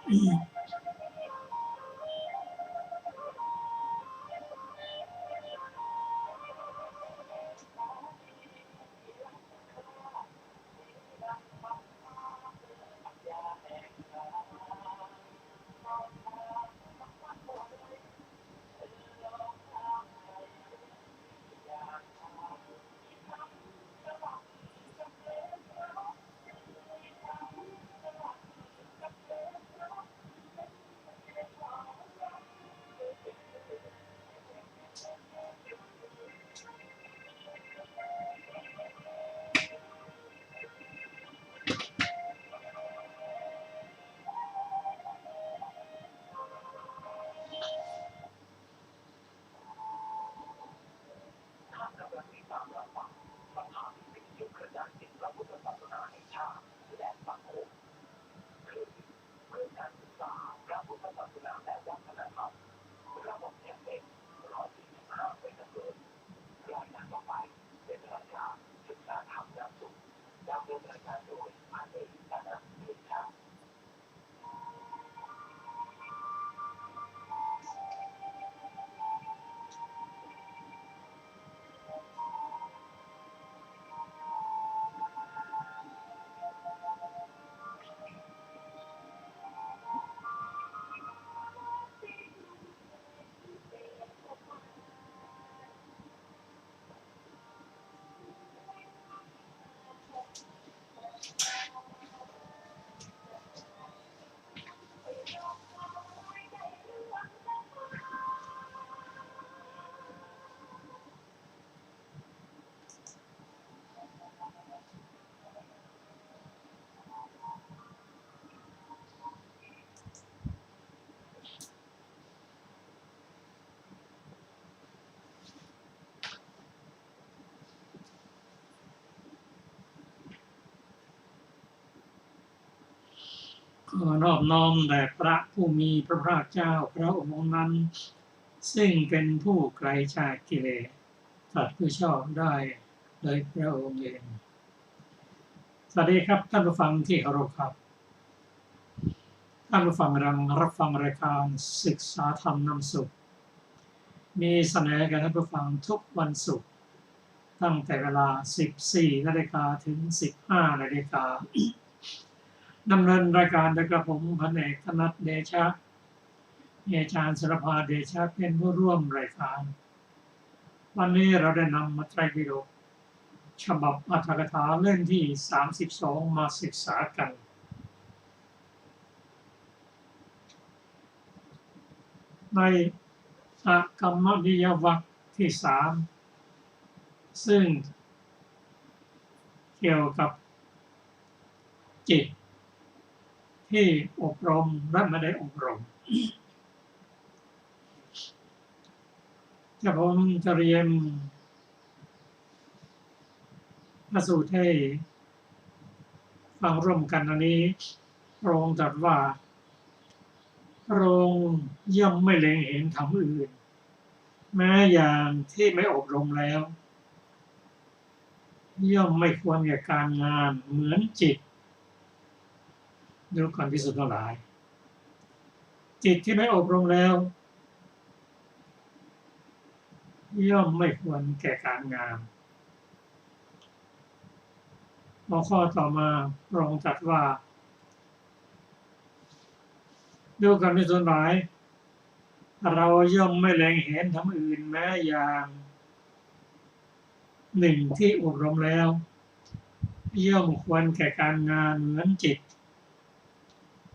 ขอนอบน้อมแด่พระผู้มีพระภาคเจ้าพระองค์นั้นซึ่งเป็นผู้ไกลจากกิเลสสัตว์ผู้ชอบได้โดยพระองค์เองสวัสดีครับท่านผู้ฟังที่เคารพครับท่านผู้ฟังกำลังรับฟังรายการศึกษาธรรมนำสุขมีเสนอแก่ท่านผู้ฟังทุกวันศุกร์ตั้งแต่เวลา 14 นาฬิกาถึง 15 นาฬิกาดำเนินรายการโดยกระผมพันเอกธนัทเดชะอาจารย์ศิรภาเดชะเป็นผู้ร่วมรายการวันนี้เราได้นำไตรปิฎกฉบับอรรถกถาเล่มที่ 32 มาศึกษากันในอกรรมนิยวรรคที่ 3ซึ่งเกี่ยวกับจิตที่อบรมและไม่ได้อบรมผมจะเรียนพระสูตรให้ฟังร่วมกันอันนี้พระองค์ตรัสว่าพระองค์ย่อมไม่เล็งเห็นธรรมอื่นแม้อย่างที่ไม่อบรมแล้วย่อมไม่ควรแก่การงานเหมือนจิตดูก่อนพิสุทธิ์ทั้งหลายจิตที่ไม่อบรมแล้วย่อมไม่ควรแก่การงานข้อต่อมาพระองค์ตรัสว่าดูก่อนพิสุทธิ์ทั้งหลายเราย่อมไม่เล็งเห็นธรรมอื่นแม้อย่างหนึ่งที่อบรมแล้วย่อมควรแก่การงานเหมือนจิต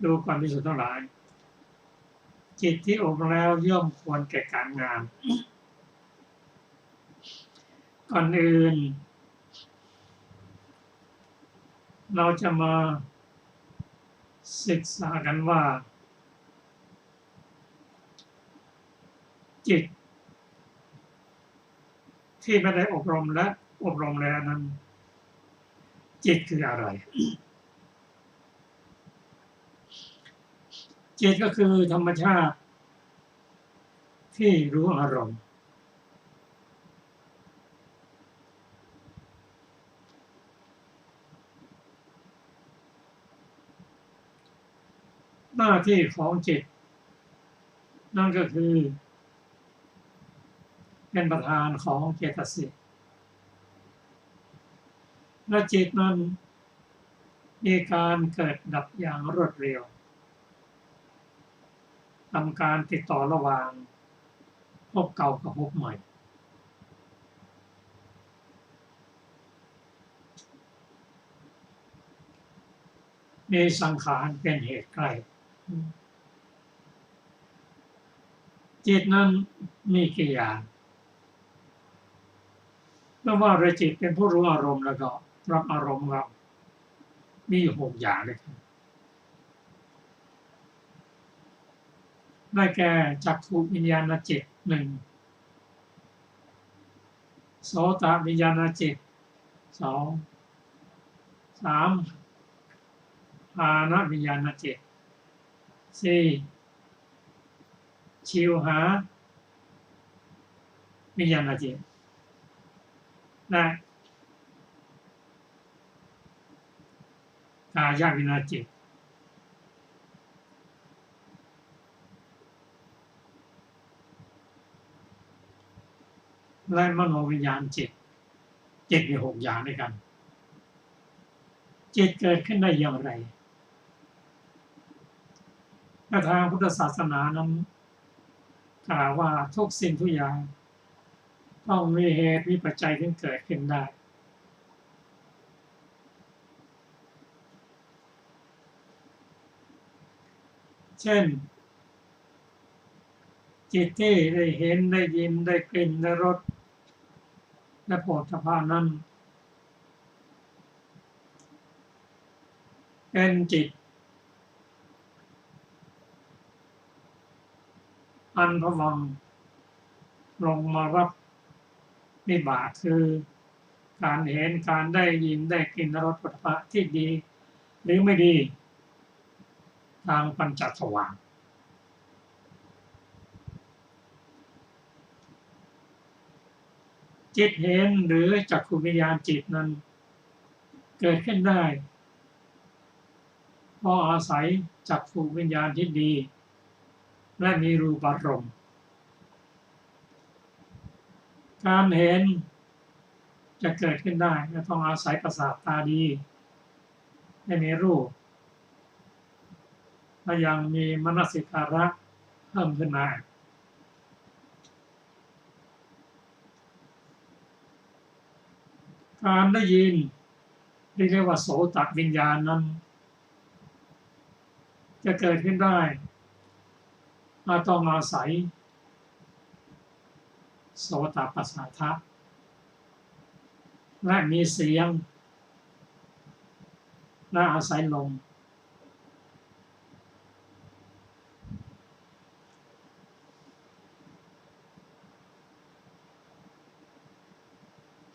ดูก่อนพิสุทธิ์ทั้งหลายจิตที่อบรมแล้วย่อมควรแก่การงานก่อนอื่นเราจะมาศึกษากันว่าจิตที่ไม่ได้อบรมและอบรมแล้วนั้นจิตคืออะไรจิตก็คือธรรมชาติที่รู้อารมณ์ หน้าที่ของจิตนั่นก็คือเป็นประธานของเจตสิกและจิตนั้นมีการเกิดดับอย่างรวดเร็วทำการติดต่อระหว่างภพเก่ากับภพใหม่มีสังขารเป็นเหตุใกล้จิตนั้นมีกี่อย่างเมื่อว่าเราจิตเป็นผู้รู้อารมณ์แล้วก็รับอารมณ์เรามีอยู่6 อย่างด้วยกันได้แก่จักขุวิญญาณจิต1โสตวิญญาณจิต2 3ฆานวิญญาณจิต4ชิวหาวิญญาณจิตและกายวิญญาณจิตและมโนวิญญาณจิตมี6 อย่างด้วยกันจิตเกิดขึ้นได้อย่างไรทางพุทธศาสนานั้นกล่าวว่าทุกสิ่งทุกอย่างต้องมีเหตุมีปัจจัยถึงเกิดขึ้นได้เช่นจิตที่ได้เห็นได้ยินได้กลิ่นได้รสและโผฏฐัพพะนั้นเป็นจิตอันพระวังลงมารับนิบาตคือการเห็นการได้ยินได้กลิ่นรสโผฏฐัพพะที่ดีหรือไม่ดีทางปัญจทวารจิตเห็นหรือจักขุวิญญาณจิตนั้นเกิดขึ้นได้เพราะอาศัยจักขุวิญญาณที่ดีและมีรูปารมณ์การเห็นจะเกิดขึ้นได้ก็ต้องอาศัยประสาทตาดีให้มีรูปและยังมีมนสิการะเพิ่มขึ้นมาการได้ยินเรียกว่าโสตวิญญาณนั้นจะเกิดขึ้นได้ต้องอาศัยโสตปัสสาทะและมีเสียงและอาศัยลม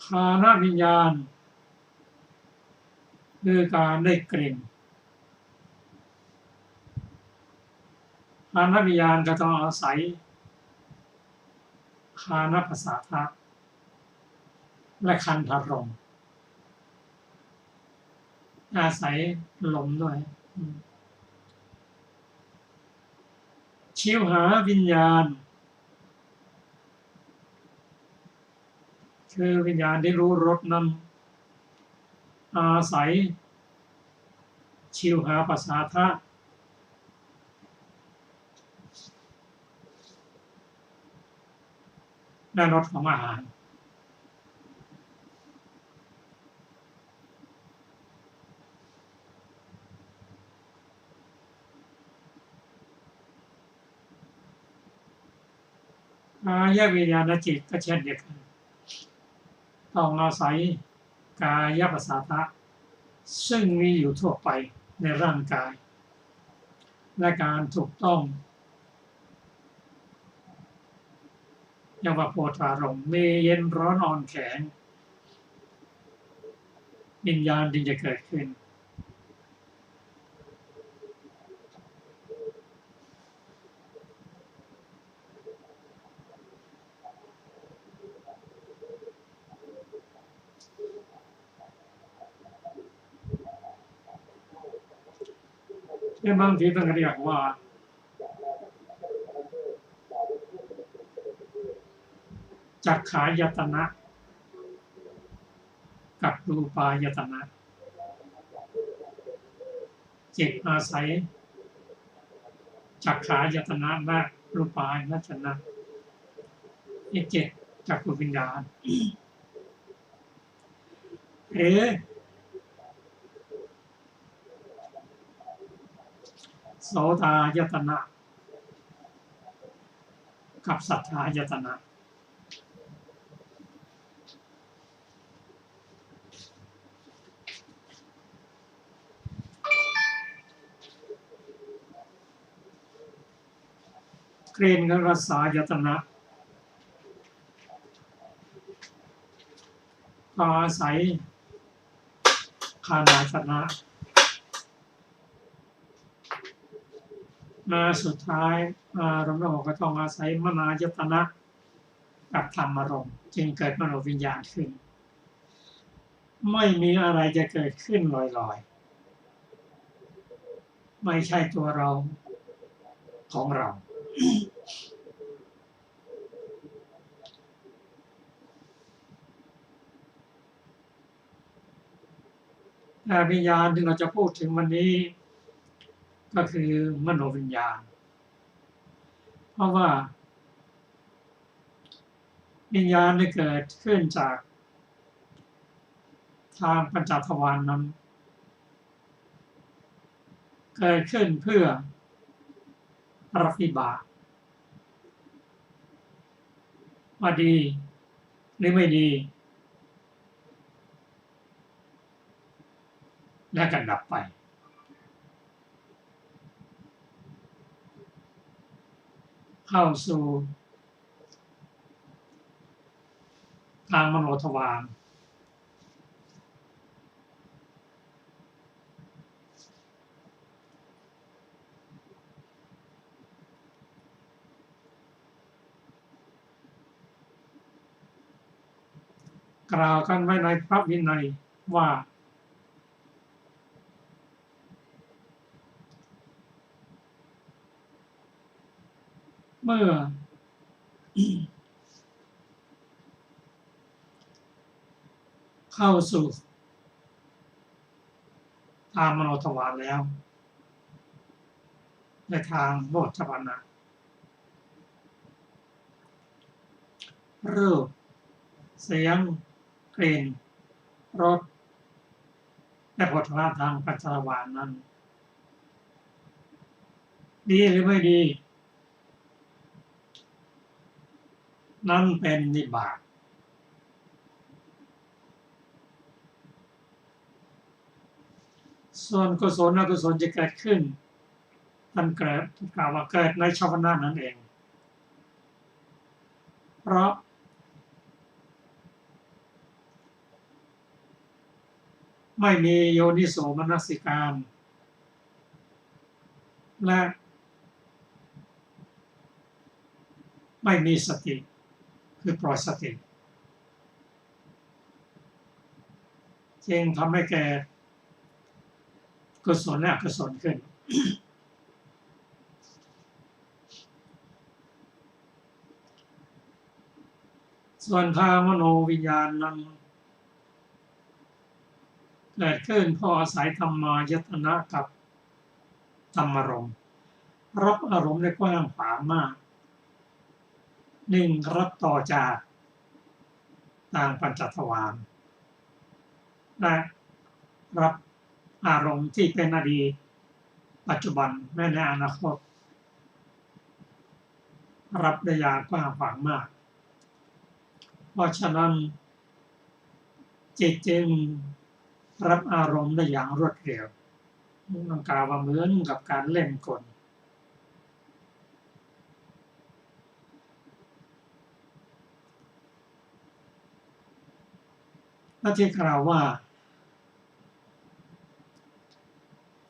ฆานวิญญาณคือการได้กลิ่นฆานวิญญาณก็ต้องอาศัยฆานปัสสาทะและคันธารมณ์อาศัยลมด้วยชิวหาวิญญาณคือวิญญาณที่รู้รสนั้นอาศัยชิวหาปัสสาทะและรสของอาหารกายวิญญาณจิตก็เช่นเดียวกันต้องอาศัยกายปัสสาทะซึ่งมีอยู่ทั่วไปในร่างกายและการถูกต้องอย่างว่าโผฏฐารมณ์มีเย็นร้อนอ่อนแข็งวิญญาณจึงจะเกิดขึ้น บางทีต้องเรียกว่าจักขายตนะกับรูปายตนะจิตอาศัยจักขายตนะและรูปายตนะนี่จิตจักขุวิญญาณหรือโสตายตนะกับสัทธายตนะเกณฑ์กับรสายตนะอาศัยคานายตนะมาสุดท้ายอารมณ์ก็ต้องอาศัยมนายตนะกับธรรมารมณ์จึงเกิดมโนวิญญาณขึ้นไม่มีอะไรจะเกิดขึ้นลอยๆไม่ใช่ตัวเราของเราแต่วิญญาณที่เราจะพูดถึงวันนี้ก็คือมโนวิญญาณเพราะว่าวิญญาณได้เกิดขึ้นจากทางปัญจทวารนั้นเกิดขึ้นเพื่อรับวิบากว่าดีหรือไม่ดีและกันดับไปเข้าสู่ทางมโนทวารกล่าวกันไว้ในพระวินัยว่าเมื่อเข้าสู่ทางมโนทวารแล้วในทางโมชฌันนะรูปเสียงกลิ่นรสและโผฏฐัพพะทางปัญจทวารนั้นดีหรือไม่ดีนั่นเป็นนิบาตส่วนกุศลอกุศลจะเกิดขึ้นท่านกล่าวว่าเกิดในชาวนานั่นเองเพราะไม่มีโยนิโสมนสิการและไม่มีสติคือปล่อยสติจึงทำให้แก่กุศลและอกุศลขึ้นส่วนทางมโนวิญญาณนั้นเกิดขึ้นเพราะอาศัยธรรมายตนะกับธรรมารมณ์รับอารมณ์ได้กว้างขวางมากหนึ่งรับต่อจากทางปัญจทวารและรับอารมณ์ที่เป็นอดีตปัจจุบันแม้ในอนาคตรับได้อย่างกว้างขวางมากเพราะฉะนั้นจิตจึงรับอารมณ์ได้อย่างรวดเร็วต้องกล่าวว่าเหมือนกับการเล่นกลและที่กล่าวว่า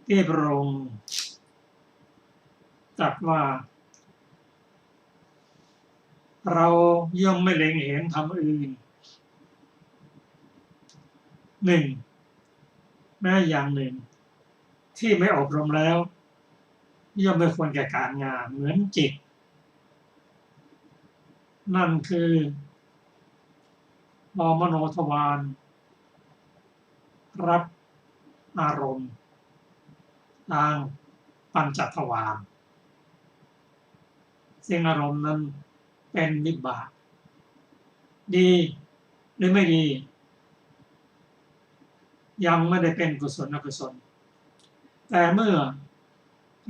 ที่พระองค์ตรัสว่าเราย่อมไม่เล็งเห็นธรรมอื่นหนึ่งแม้อย่างหนึ่งที่ไม่อบรมแล้ว ย่อมไม่ควรแก่การงานเหมือนจิตนั่นคือพอมโนทวารรับอารมณ์ทางปัญจทวารซึ่งอารมณ์นั้นเป็นวิบากดีหรือไม่ดียังไม่ได้เป็นกุศลอกุศลแต่เมื่อ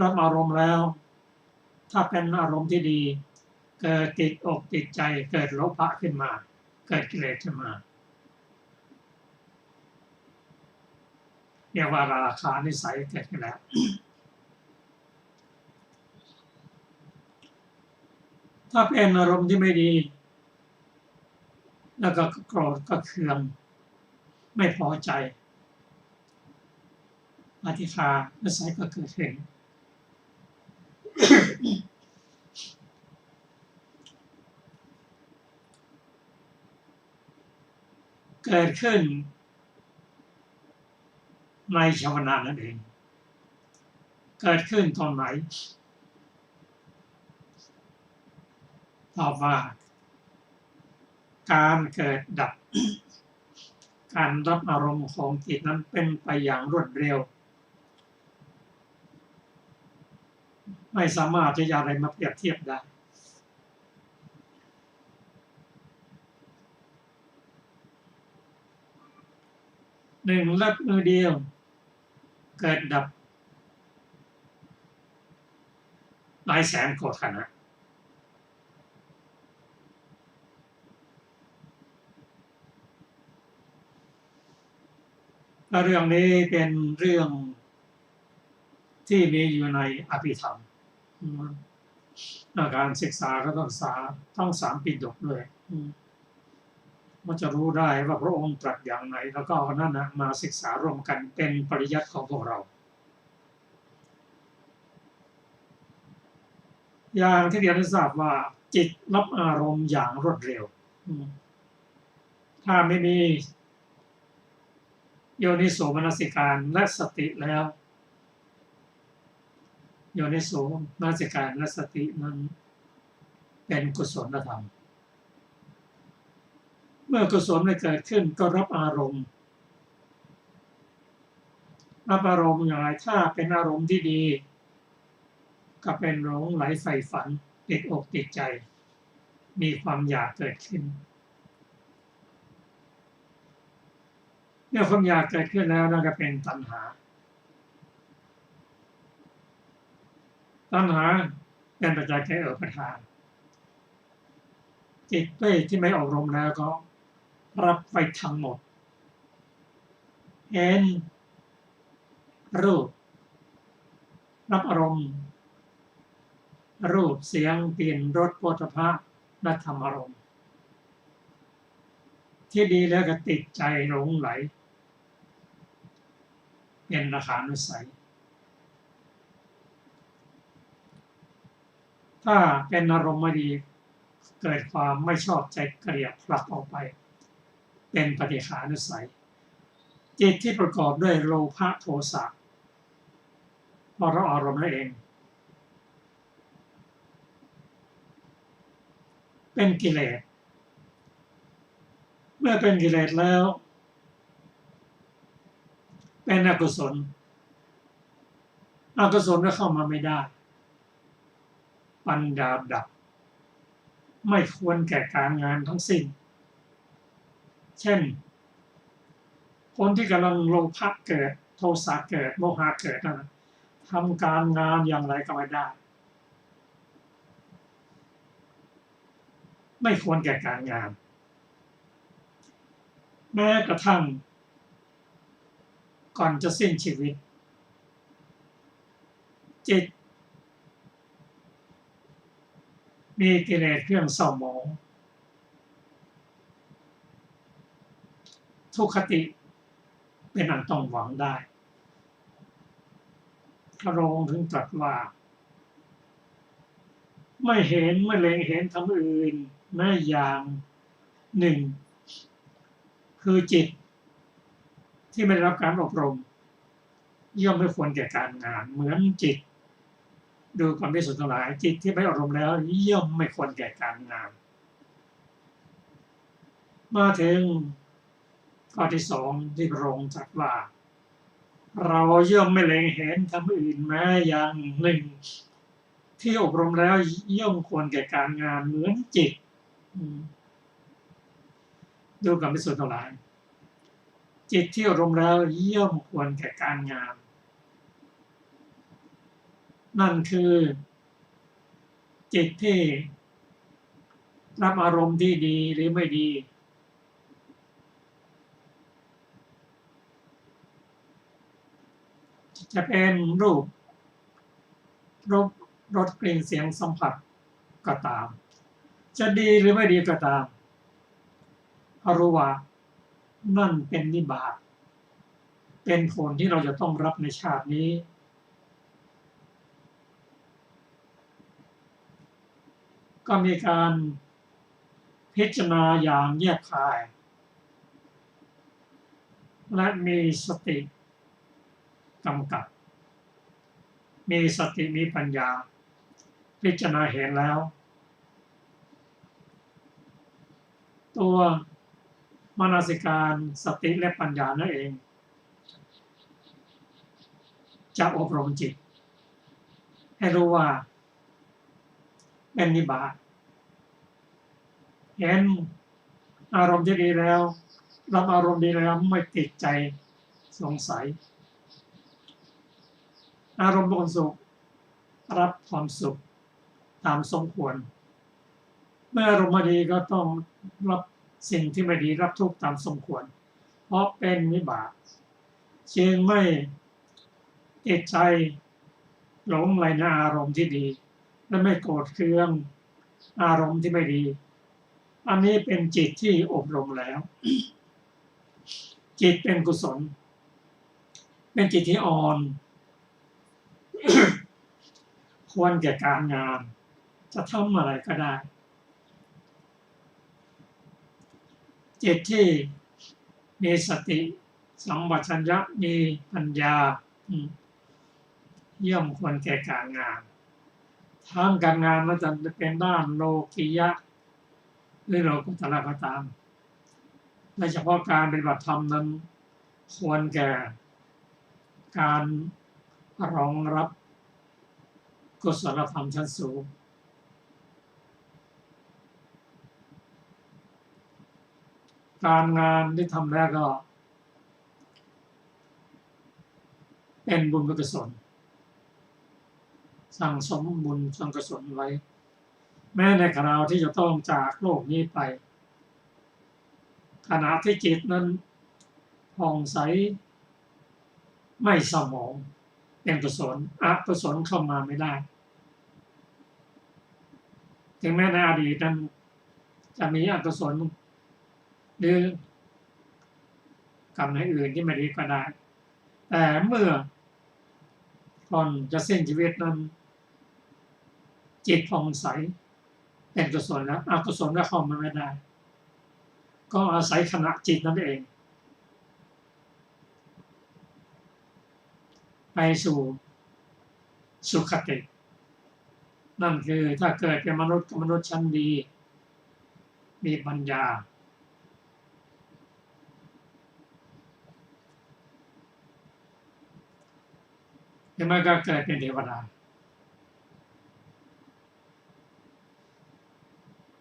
รับอารมณ์แล้วถ้าเป็นอารมณ์ที่ดีเกิดติดอกติดใจเกิดโลภะขึ้นมาเกิดกิเลสขึ้นมาเรียกว่าราคะนิสัยเกิดขึ้นแล้วถ้าเป็นอารมณ์ที่ไม่ดีแล้วก็โกรธก็เคืองไม่พอใจอธิฆานิสัยก็เกิดขึ้นเกิดขึ้นในชาวนานั่นเองเกิดขึ้นตอนไหนตอบว่าการเกิดดับการรับอารมณ์ของจิตนั้นเป็นไปอย่างรวดเร็วไม่สามารถจะอะไรมาเปรียบเทียบได้หนึ่งรับมือเดียวเกิดดับหลายแสนโกรธขณะและเรื่องนี้เป็นเรื่องที่มีอยู่ในอภิธรรมการศึกษาก็ต้องต้อง3 ปิฎกด้วยมันจะรู้ได้ว่าพระองค์ตรัสอย่างไหนแล้วก็เอานั่นนะมาศึกษาร่วมกันเป็นปริยัติของพวกเราอย่างที่เรียนให้ทราบว่าจิตรับอารมณ์อย่างรวดเร็วถ้าไม่มีโยนิโสมนสิการและสติแล้วโยนิโสมนสิการและสตินั้นเป็นกุศลธรรมเมื่อกุศลได้เกิดขึ้นก็รับอารมณ์อย่างไรถ้าเป็นอารมณ์ที่ดีก็เป็นหลงไหลใฝ่ฝันติดอกติดใจมีความอยากเกิดขึ้นเมื่อความอยากเกิดขึ้นแล้วนั่นก็เป็นตัณหาเป็นปัจจัยแก่อุปทานจิตที่ไม่อบรมแล้วก็รับไปทั้งหมดเห็นรูปรับอารมณ์รูปเสียงกลิ่นรสโผฏฐัพพะและธรรมอารมณ์ที่ดีแล้วก็ติดใจหลงไหลเป็นราคะนิสัยถ้าเป็นอารมณ์ไม่ดีเกิดความไม่ชอบใจเกลียดผลักออกไปเป็นปฏิฆานิสัยจิตที่ประกอบด้วยโลภะโทสะเพราะเราอารมณ์นั่นเองเป็นกิเลสเมื่อเป็นกิเลสแล้วเป็นอกุศลก็เข้ามาไม่ได้ปัญญาดับไม่ควรแก่การงานทั้งสิ้นเช่นคนที่กำลังโลภะเกิดโทสะเกิดโมหะเกิดนะทำการงานอย่างไรก็ไม่ได้ไม่ควรแก่การงานแม้กระทั่งก่อนจะสิ้นชีวิตจิตมีกิเลสเครื่องเศร้าหมองทุกขติเป็นอันต้องหวังได้พระองค์ถึงตรัสว่าไม่เห็นไม่เล็งเห็นธรรมอื่นแม้อย่างหนึ่งคือจิตที่ไม่ได้รับการอบรมย่อมไม่ควรแก่การงานเหมือนจิต ดูความพิสุทธิ์ทั้งหลายจิตที่ไม่อบรมแล้วย่อมไม่ควรแก่การงานมาถึงข้อที่สองที่พระองค์ตรัสว่าเราย่อมไม่เล็งเห็นทำอื่นแม้อย่างหนึ่งที่อบรมแล้วย่อมควรแก่การงานเหมือนจิตดูความพิสุทธิ์ทั้งหลายจิตที่อบรมแล้วย่อมควรแก่การงานนั่นคือจิตที่รับอารมณ์ที่ดีหรือไม่ดีจะเป็นรูปรสกลิ่นเสียงสัมผัสก็ตามจะดีหรือไม่ดีก็ตามให้รู้ว่านั่นเป็นนิบาตเป็นผลที่เราจะต้องรับในชาตินี้ก็มีการพิจารณาอย่างแยบคายและมีสติกำกับมีสติมีปัญญาพิจารณาเห็นแล้วตัวมนสิการสติและปัญญานั่นเองจะอบรมจิตให้รู้ว่าเป็นนิบาตเห็นอารมณ์ที่ดีแล้วรับอารมณ์ดีแล้วไม่ติดใจสงสัยอารมณ์เป็นสุขรับความสุขตามสมควรเมื่ออารมณ์ไม่ดีก็ต้องรับสิ่งที่ไม่ดีรับทุกข์ตามสมควรเพราะเป็นวิบากจึงไม่ติดใจหลงไหลในอารมณ์ที่ดีและไม่โกรธเคืองอารมณ์ที่ไม่ดีอันนี้เป็นจิตที่อบรมแล้วจิตเป็นกุศลเป็นจิตที่อ่อนควรแก่การงานจะทำอะไรก็ได้จิตที่มีสติสัมปชัญญะมีปัญญาย่อมควรแก่การงานทางการงานมันจะเป็นด้านโลกิยะหรือโลกุตระก็ตามโดยเฉพาะการปฏิบัติธรรมนั้นควรแก่การรองรับกุศลธรรมชั้นสูงการงานที่ทำแล้วก็เป็นบุญกุศลสั่งสมบุญสั่งกุศลไว้แม้ในคราวที่จะต้องจากโลกนี้ไปขณะที่จิตนั้นผ่องใสไม่เศร้าหมองเป็นกุศลอกุศลเข้ามาไม่ได้ถึงแม้ในอดีตนั้นจะมีอกุศลหรือกรรมในอื่นที่ไม่ดีก็ได้แต่เมื่อก่อนจะสิ้นชีวิตนั้นจิตผ่องใสเป็นกุศลแล้วอกุศลก็เข้ามาไม่ได้ก็อาศัยขณะจิตนั่นเองไปสู่สุขตินั่นคือถ้าเกิดเป็นมนุษย์กับมนุษย์ชั้นดีมีปัญญาหรือไม่ก็เกิดเป็นเทวดา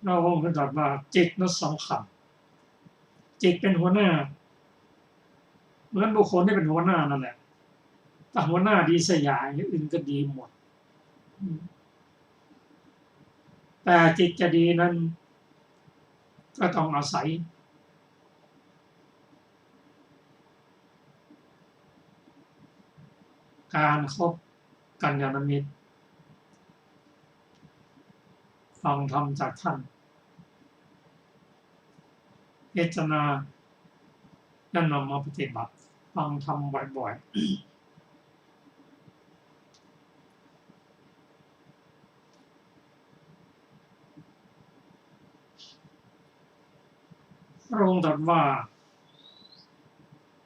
เราคงจะตรัสว่าจิตนั้นสำคัญจิตเป็นหัวหน้าเหมือนบุคคลที่เป็นหัวหน้านั่นแหละแต่หัวหน้าดีสยายอื่นก็ดีหมดแต่จิตจะดีนั้นก็ต้องอาศัยการคบกัลยาณมิตรฟังธรรมจากท่านพิจารณาและนำมาปฏิบัติฟังธรรมบ่อยๆพระองค์ตรัสว่า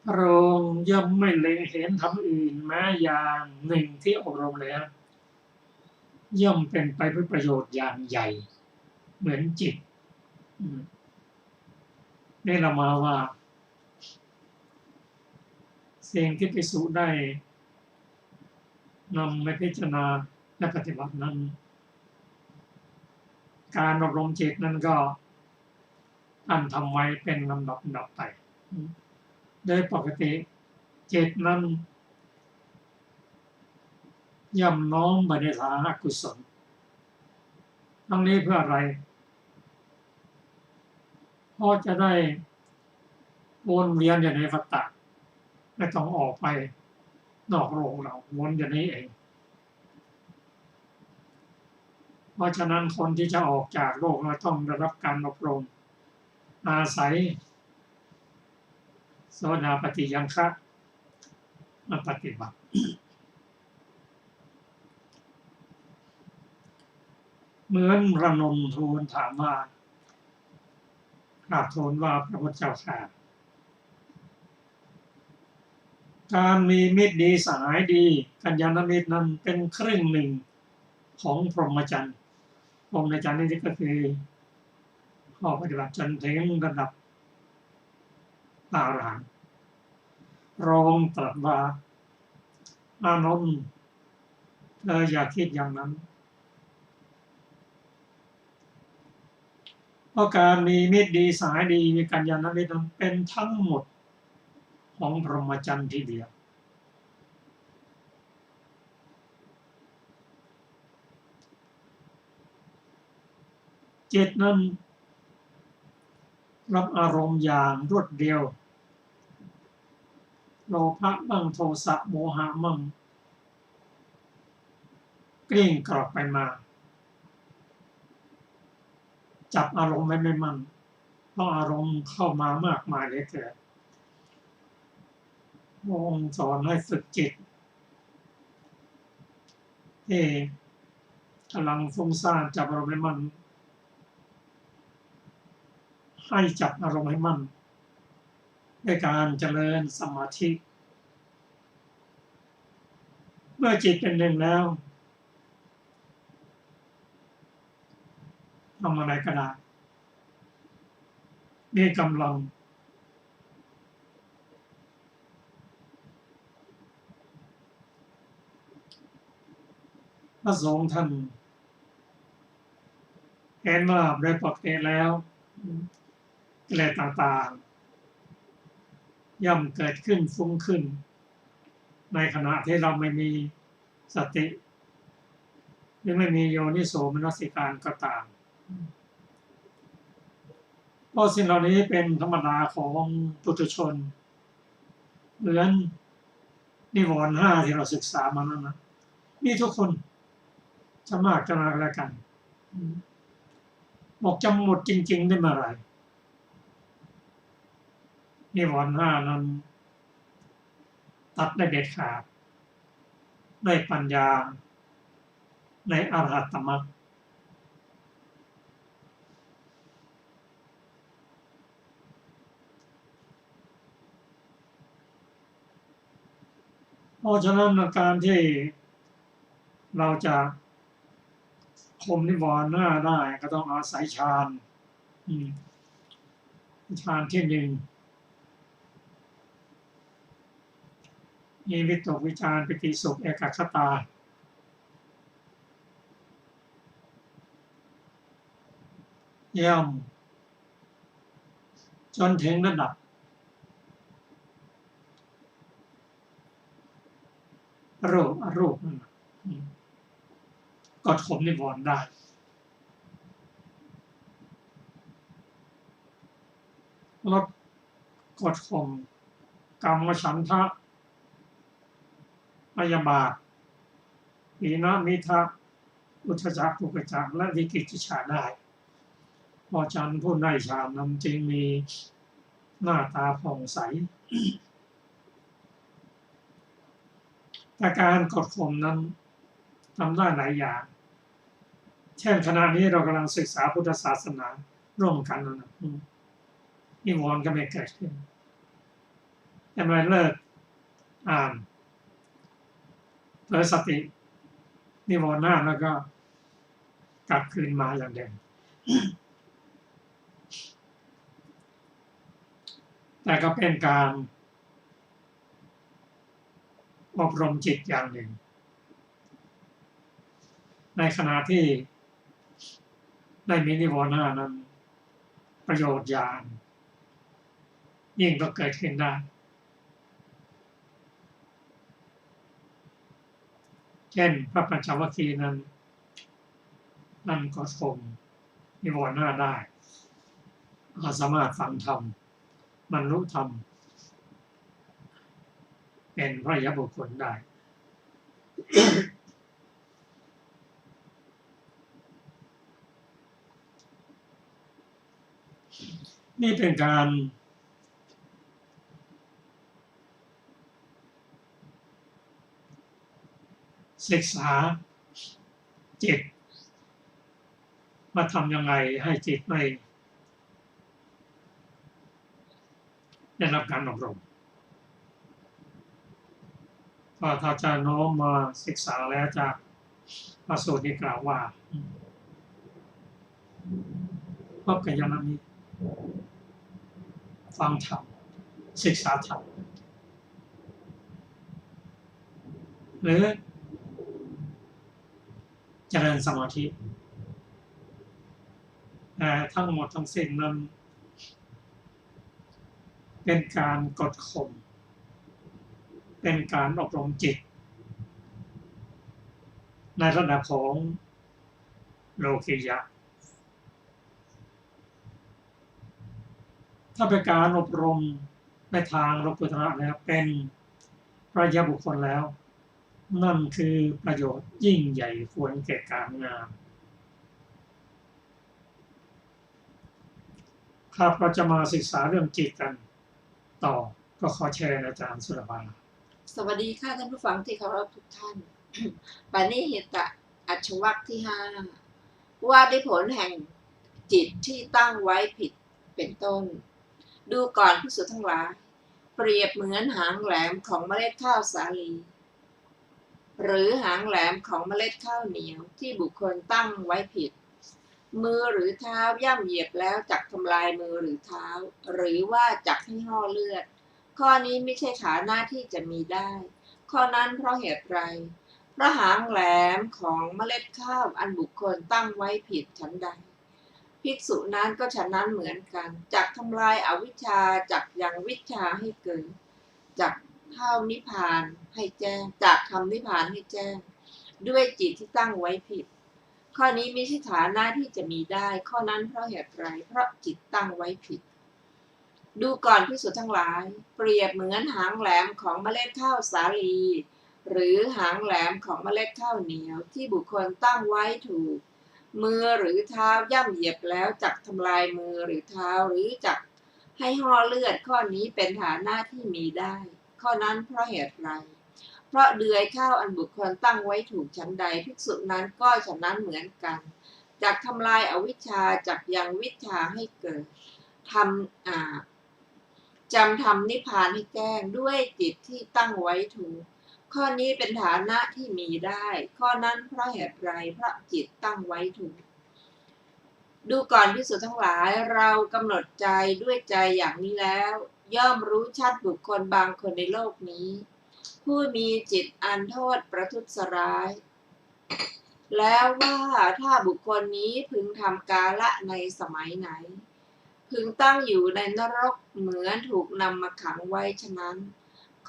พระองค์ย่อมไม่เล็งเห็นธรรมอื่นแม้อย่างหนึ่งที่อบรมแล้ว ย่อมเป็นไปเพื่อประโยชน์อย่างใหญ่เหมือนจิตนี่เรามาว่าสิ่งที่ภิกษุได้นำไปพิจารณาและปฏิบัตินั้นการอบรมจิตนั้นก็ท่านทำไว้เป็นลำดับไปโดยปกติจิตนั้นย่อมน้อมไปในทางอกุศลทั้งนี้เพื่ออะไรเพราะจะได้วนเวียนอยู่ในวัฏฏะไม่ต้องออกไปนอกโลกเราวนอยู่นี้เองเพราะฉะนั้นคนที่จะออกจากโลกเราต้องได้รับการอบรมอาศัยโสดาปัตติยังคะมาปฏิบัติเหมือนระนมทูลถามว่ากราบทูลว่าพระพุทธเจ้าข้าการมีมิตรดีสหายดีกัลยาณมิตรนั้นเป็นครึ่งหนึ่งของพรหมจรรย์พรหมจรรย์นี่ก็คือข้อปฏิบัติจนถึงระดับอรหันต์พระองค์ตรัสว่าอานนท์เธออย่าคิดอย่างนั้นเพราะการมีมิตรดีสหายดีมีกัลยาณมิตรนั้นเป็นทั้งหมดของพรหมจรรย์ทีเดียวจิตนั้นรับอารมณ์อย่างรวดเร็วโลภะมั่งโทสะโมหะมั่งกลิ้งกลับไปมาจับอารมณ์ไม่มั่นเพราะอารมณ์เข้ามามากมายเหลือเกินพระองค์สอนให้ฝึกจิตที่กำลังฟุ้งซ่านจับอารมณ์ให้มั่นให้จับอารมณ์ให้มั่นด้วยการเจริญสมาธิเมื่อจิตเป็นหนึ่งแล้วทำอะไรก็ได้มีกำลังพระสงฆ์ท่านเห็นว่าโดยปกติแล้วกิเลสต่างๆย่อมเกิดขึ้นฟุ้งขึ้นในขณะที่เราไม่มีสติหรือไม่มีโยนิโสมนสิการก็ตามเพราะสิ่งเหล่านี้เป็นธรรมดาของปุถุชนเหมือนนิวรณ์5ที่เราศึกษามานั้นนะมีทุกคนจะมากจะน้อยแล้วกันบอกจะหมดจริงๆได้เมื่อไหร่นิวรณ์5นั้นตัดได้เด็ดขาดได้ปัญญาในอรหัตตมรรคเพราะฉะนั้นการที่เราจะข่มนิวรณ์5ได้ก็ต้องอาศัยฌานฌานที่1มีวิตกวิจารปิติสุขเอกคตาย่อมจนถึงระดับรูปนั่นก็ข่มนิวรณ์ได้ลดกดข่มกรรมฉันทะพยาบาทหีนมิทะอุทธัจจะกุกุจจะและวิกิจฉาได้เพราะฉะนั้นผู้ได้ฌานนั้นจึงมีหน้าตาผ่องใสแต่การกดข่มนั้นทำได้หลายอย่างเช่นขณะนี้เรากำลังศึกษาพุทธศาสนาร่วมกันนะนิวรณ์ก็ไม่เกิดขึ้นแต่เมื่อเลิกอ่านเผลอสตินิวรณ์5แล้วก็ กลับคืนมาอย่างเดิมแต่ก็เป็นการอบรมจิตอย่างหนึ่งในขณะที่ได้มีนิวรณ์นั้นประโยชน์ญาณยิ่งก็เกิดขึ้นได้เช่นพระปัญจวัคคีย์นั้นก็ทรงนิวรณ์ได้สามารถฟังธรรมบรรลุธรรมเป็นพระอริยบุคคลได้ นี่เป็นการศึกษาจิตว่าทำยังไงให้จิตไม่ได้รับการอบรมพอถ้าจะโน้มมาศึกษาแล้วจากพระสูตรที่กล่าวว่าพบกัลยาณมิตรฟังธรรมศึกษาธรรมหรือเจริญสมาธิแต่ทั้งหมดทั้งสิ้นนั้นเป็นการกดข่มเป็นการอบรมจิตในระดับของโลกิยะถ้าเป็นการอบรมในทางโลกุตระแล้วเป็นพระอริยบุคคลแล้วนั่นคือประโยชน์ยิ่งใหญ่ควรแก่การงานครับเราจะมาศึกษาเรื่องจิตกันต่อก็ขอเชิญอาจารย์สุรภาสวัสดีค่ะท่านผู้ฟังที่เคารพทุกท่าน ปานิหิตะอัชวัคที่5ว่าด้วยผลแห่งจิตที่ตั้งไว้ผิดเป็นต้นดูก่อนภิกษุทั้งหลายเปรียบเหมือนหางแหลมของเมล็ดข้าวสาลีหรือหางแหลมของเมล็ดข้าวเหนียวที่บุคคลตั้งไว้ผิดมือหรือเท้าย่ำเหยียบแล้วจักทำลายมือหรือเท้าหรือว่าจักให้ห่อเลือดข้อนี้ไม่ใช่ฐานะที่จะมีได้ข้อนั้นเพราะเหตุไรเพราะหางแหลมของเมล็ดข้าวอันบุคคลตั้งไว้ผิดฉันใดภิกษุนั้นก็ฉะนั้นเหมือนกันจักทำลายอวิชชาจักยังวิชชาให้เกิดจักเข้านิพพานให้แจ้งจักทำนิพพานให้แจ้งด้วยจิตที่ตั้งไว้ผิดข้อนี้ไม่ใช่ฐานะที่จะมีได้ข้อนั้นเพราะเหตุไรเพราะจิตตั้งไว้ผิดดูก่อนภิกษุทั้งหลายเปรียบเหมือนหางแหลมของเมล็ดข้าวสาลีหรือหางแหลมของเมล็ดข้าวเหนียวที่บุคคลตั้งไว้ถูกมือหรือเท้าย่ำเหยียบแล้วจักทำลายมือหรือเท้าหรือจักให้ห่อเลือดข้อนี้เป็นฐานะที่มีได้ข้อนั้นเพราะเหตุไรเพราะเดือยข้าวอันบุคคลตั้งไว้ถูกฉันใดภิกษุนั้นก็ฉะนั้นเหมือนกันจักทำลายอวิชชาจักยังวิชชาให้เกิดจำทำนิพพานให้แจ้งด้วยจิตที่ตั้งไว้ถูกข้อนี้เป็นฐานะที่มีได้ข้อนั้นเพราะเหตุไรเพราะจิตตั้งไว้ถูกดูก่อนภิกษุทั้งหลายเรากำหนดใจด้วยใจอย่างนี้แล้วย่อมรู้ชัดบุคคลบางคนในโลกนี้ผู้มีจิตอันโทษประทุษร้ายแล้วว่าถ้าบุคคลนี้พึงทำกาละในสมัยไหนพึงตั้งอยู่ในนรกเหมือนถูกนำมาขังไว้ฉะนั้น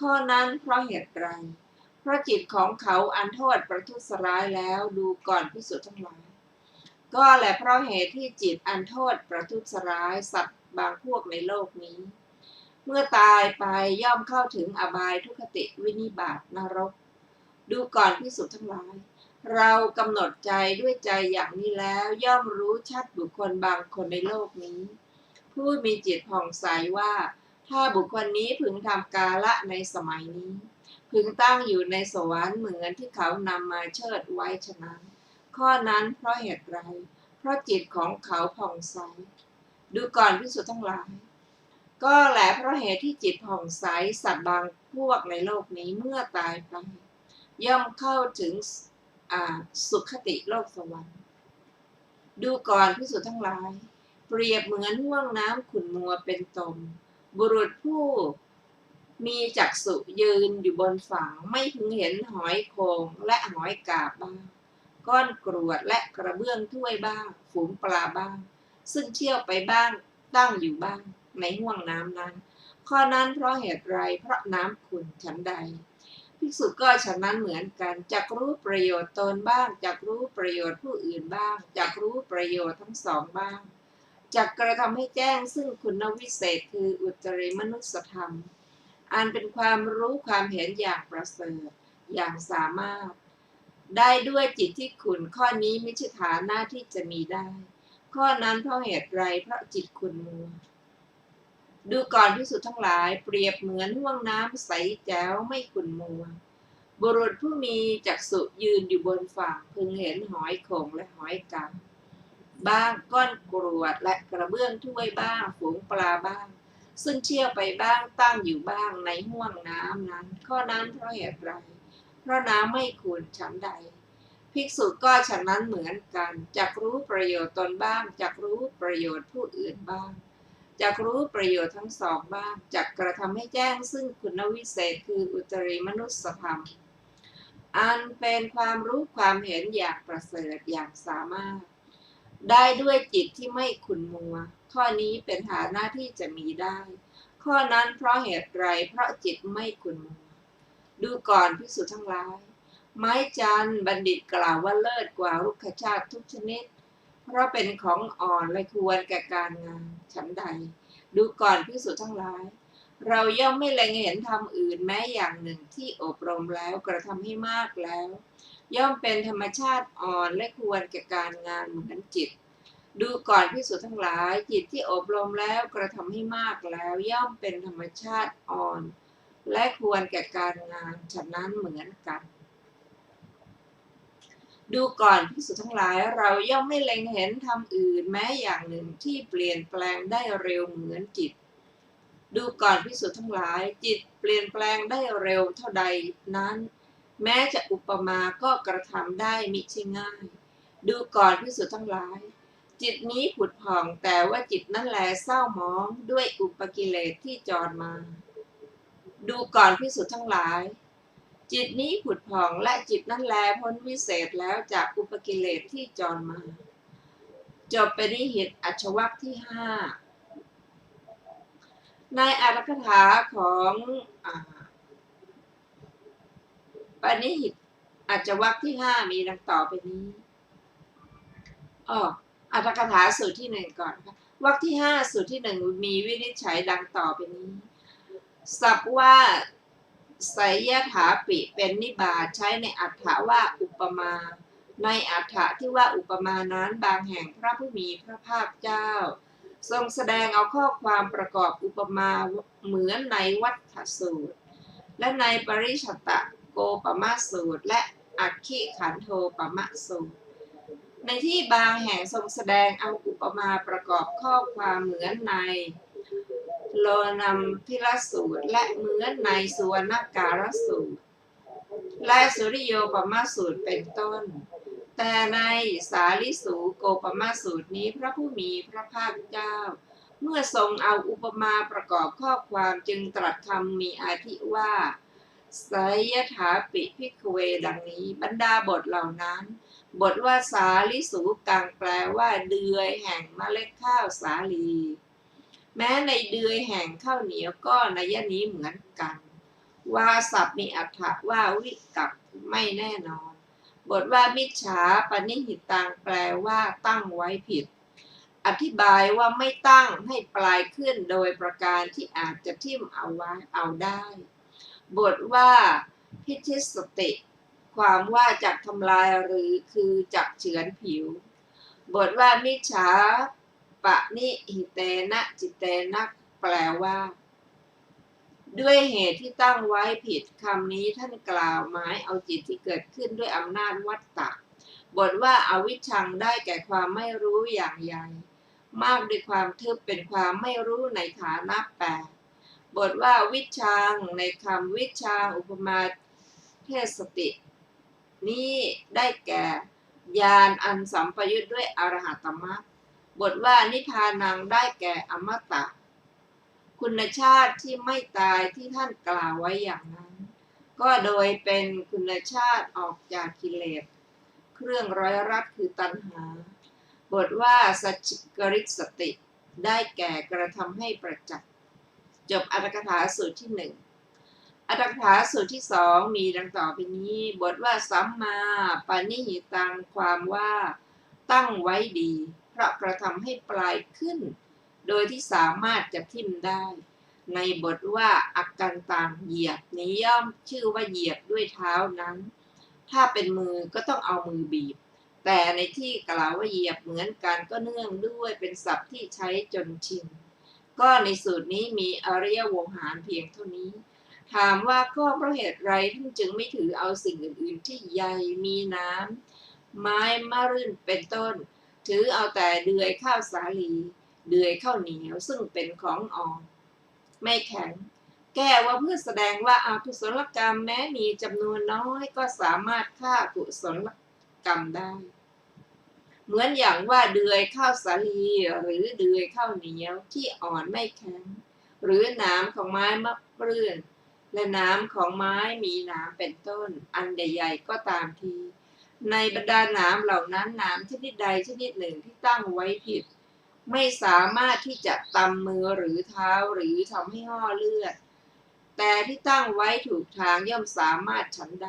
ข้อนั้นเพราะเหตุไรเพราะจิตของเขาอันโทษประทุษร้ายแล้วดูก่อนภิกษุทั้งหลายก็แหละเพราะเหตุที่จิตอันโทษประทุษร้ายสัตว์บางพวกในโลกนี้เมื่อตายไปย่อมเข้าถึงอบายทุกขติวินิบาตนรกดูก่อนภิกษุทั้งหลายเรากำหนดใจด้วยใจอย่างนี้แล้วย่อมรู้ชัดบุคคลบางคนในโลกนี้ผู้มีจิตผ่องใสว่าถ้าบุคคลนี้พึงทำกาละในสมัยนี้พึงตั้งอยู่ในสวรรค์เหมือนที่เขานำมาเชิดไว้ฉะนั้นข้อนั้นเพราะเหตุไรเพราะจิตของเขาผ่องใสดูก่อนภิกษุทั้งหลายก็แหละเพราะเหตุที่จิตผ่องใสสัตว์บางพวกในโลกนี้เมื่อตายไปย่อมเข้าถึงสุขติโลกสวรรค์ ดูก่อนภิกษุทั้งหลายเปรียบเหมือนห่วงน้ำขุ่นมัวเป็นตมบุรุษผู้มีจักษุยืนอยู่บนฝั่งไม่พึงเห็นหอยโขงและหอยกาบบ้างก้อนกรวดและกระเบื้องถ้วยบ้างฝูงปลาบ้างซึ่งเชี่ยวไปบ้างตั้งอยู่บ้างในห่วงน้ำนั้นข้อนั้นเพราะเหตุไรเพราะน้ำขุ่นฉันใดภิกษุก็ฉะนั้นเหมือนกันจักรู้ประโยชน์ตนบ้างจักรู้ประโยชน์ผู้อื่นบ้างจักรู้ประโยชน์ทั้งสองบ้างจักกระทำให้แจ้งซึ่งคุณวิเศษคืออุตริมนุสธรรมอันเป็นความรู้ความเห็นอย่างประเสริฐอย่างสามารถได้ด้วยจิตที่ขุ่นข้อนี้ไม่ใช่ฐานะที่จะมีได้ข้อนั้นเพราะเหตุไรเพราะจิตขุ่นมัวดูก่อนภิกษุทั้งหลายเปรียบเหมือนห่วงน้ำใสแจ๋วไม่ขุ่นมัวบุรุษผู้มีจักษุยืนอยู่บนฝั่งพึงเห็นหอยโข่งและหอยกาบบ้างก้อนกรวดและกระเบื้องถ้วยบ้างฝูงปลาบ้างซึ่งเชี่ยวไปบ้างตั้งอยู่บ้างในห่วงน้ำนั้นข้อนั้นเพราะเหตุไรเพราะน้ำไม่ขุ่นฉันใดภิกษุก็ฉะนั้นเหมือนกันจักรู้ประโยชน์ตนบ้างจักรู้ประโยชน์ผู้อื่นบ้างจักรู้ประโยชน์ทั้งสองบ้างจักกระทำให้แจ้งซึ่งคุณวิเศษคืออุตริมนุสธรรมอันเป็นความรู้ความเห็นอย่างประเสริฐอย่างสามารถได้ด้วยจิตที่ไม่ขุ่นมัวข้อนี้เป็นฐานะที่จะมีได้ข้อนั้นเพราะเหตุไรเพราะจิตไม่ขุ่นมัวดูก่อนภิกษุทั้งหลายไม้จันทร์บัณฑิตกล่าวว่าเลิศกว่ารุกขชาติทุกชนิดเพราะเป็นของอ่อนและควรแก่การงานฉันใดดูก่อนภิกษุทั้งหลายเราย่อมไม่เล็งเห็นธรรมอื่นแม้อย่างหนึ่งที่อบรมแล้วกระทำให้มากแล้วย่อมเป็นธรรมชาติอ่อนและควรแก่การงานเหมือนจิตดูก่อนภิกษุทั้งหลายจิตที่อบรมแล้วกระทำให้มากแล้วย่อมเป็นธรรมชาติอ่อนและควรแก่การงานฉะนั้นเหมือนกันดูก่อนภิกษุทั้งหลายเราย่อมไม่เล็งเห็นธรรมอื่นแม้อย่างหนึ่งที่เปลี่ยนแปลงได้เร็วเหมือนจิตดูก่อนภิกษุทั้งหลายจิตเปลี่ยนแปลงได้เร็วเท่าใดนั้นแม้จะอุปมาก็กระทำได้มิใช่ง่ายดูก่อนภิกษุทั้งหลายจิตนี้ผุดผ่องแต่ว่าจิตนั้นแลเศร้าหมองด้วยอุปกิเลสที่จรมาดูก่อนภิกษุทั้งหลายจิตนี้ผุดผ่องและจิตนั้นแลพ้นวิเศษแล้วจากอุปกิเลสที่จรมาจบไปที่เหตุอัชวรรคที่5ในอรรถกถาของปณิหิตอัจฉวรรคที่5มีดังต่อไปนี้อรรถกถาสูตรที่1ก่อนค่ะวรรคที่5สูตรที่1มีวินิจฉัยดังต่อไปนี้ศัพท์ว่าไสยถาปิเป็นนิบาตใช้ในอรรถว่าอุปมาในอรรถที่ว่าอุปมานั้นบางแห่งพระผู้มีพระภาคเจ้าทรงแสดงเอาข้อความประกอบอุปมาเหมือนในวัฏฐสูตรและในปริชัตตโกปมสูตรและอัคคิขันโธปมสูตรในที่บางแห่งทรงแสดงเอาอุปมาประกอบข้อความเหมือนในโลนัมพิรสูตรและเหมือนในสุวรรณการสูตรและสุริโยปมสูตรเป็นต้นแต่ในสาลิสูโกปมสูตรนี้พระผู้มีพระภาคเจ้าเมื่อทรงเอาอุปมาประกอบข้อความจึงตรัสคำมีอาทิว่าไสยถาปิภิกขเวดังนี้บรรดาบทเหล่านั้นบทว่าสาลิสูกังแปลว่าเดือยแห่งเมล็ดข้าวสาลีแม้ในเดือยแห่งข้าวเหนียวก็นัยนี้เหมือนกันว่าศัพท์มีอรรถว่าวิกัปไม่แน่นอนบทว่ามิจฉาปณิหิตังแปลว่าตั้งไว้ผิดอธิบายว่าไม่ตั้งให้ปลายขึ้นโดยประการที่อาจจะทิ่มเอาไว้เอาได้บทว่าพิชิตสติความว่าจักทำลายหรือคือจักเฉือนผิวบทว่ามิจฉาปณิหิเตนะจิเตนะแปลว่าด้วยเหตุที่ตั้งไว้ผิดคำนี้ท่านกล่าวหมายเอาจิตที่เกิดขึ้นด้วยอำนาจวัฏฏะบทว่าอวิชชังได้แก่ความไม่รู้อย่างใหญ่มากด้วยความทึบเป็นความไม่รู้ในฐานะแปดบทว่าวิชชังในคำวิชชังอุปมาเทศตินี้ได้แก่ ญาณอันสัมปยุทธ์ด้วยอรหัตมรรคบทว่านิพพานังได้แก่อมตะคุณชาติที่ไม่ตายที่ท่านกล่าวไว้อย่างนั้นก็โดยเป็นคุณชาติออกจากกิเลสเครื่องร้อยรัดคือตัณหาบทว่าสัจฉิกริสติได้แก่กระทำให้ประจักษ์จบอรรถกถาสูตรที่หนึ่งอรรถกถาสูตรที่สองมีดังต่อไปนี้บทว่าสัมมาปณิหิตังความว่าตั้งไว้ดีเพราะกระทำให้ปลายขึ้นโดยที่สามารถจะทิ่มได้ในบทว่าอักกันตังเหยียบนี้ย่อมชื่อว่าเหยียบด้วยเท้านั้นถ้าเป็นมือก็ต้องเอามือบีบแต่ในที่กล่าวว่าเหยียบเหมือนกันก็เนื่องด้วยเป็นศัพท์ที่ใช้จนชินก็ในสูตรนี้มีอริยวงหารเพียงเท่านี้ถามว่าก็เพราะเหตุไรท่านจึงไม่ถือเอาสิ่งอื่นๆที่ใหญ่มีน้ำไม้มะรื่นเป็นต้นถือเอาแต่เดือยข้าวสาลีเดือยข้าวเหนียวซึ่งเป็นของอ่อนไม่แข็งแก้ว่าเพื่อแสดงว่าอกุศลกรรมแม้มีจำนวนน้อยก็สามารถฆ่ากุศลกรรมได้เหมือนอย่างว่าเดือยข้าวสาลีหรือเดือยข้าวเหนียวที่อ่อนไม่แข็งหรือหนามของไม้มะเรื่อนและหนามของไม้มีหนามเป็นต้นอันใหญ่ๆก็ตามทีในบรรดาหนามเหล่านั้นหนามชนิดใดชนิดหนึ่งที่ตั้งไว้ผิดไม่สามารถที่จะตำมือหรือเท้าหรือทำให้ห่อเลือดแต่ที่ตั้งไว้ถูกทางย่อมสามารถฉันใด